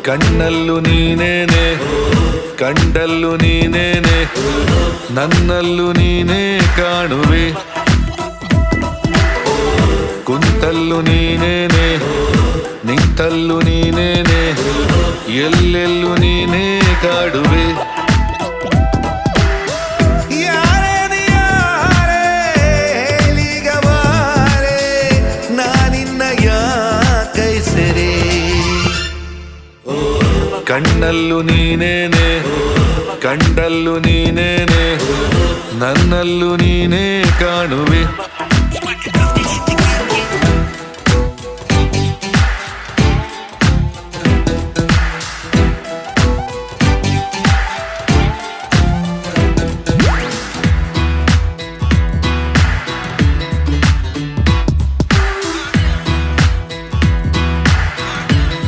ಕಣ್ಣಲ್ಲೂ ನೀನೇನೆ ಕಂಡಲ್ಲೂ ನೀನೇನೆ ನನ್ನಲ್ಲೂ ನೀನೇ ಕಾಣುವೆ ಕುಂತಲ್ಲೂ ನೀನೇನೆ ನಿಂತಲ್ಲೂ ನೀನೇನೆ ಎಲ್ಲೆಲ್ಲೂ ನೀನೇ ಕಾಡುವೆ ಕಣ್ಣಲ್ಲೂ ನೀನೇನೆ ಕಂಡಲ್ಲೂ ನೀನೇನೆ ನನ್ನಲ್ಲೂ ನೀನೇ ಕಾಣುವೆ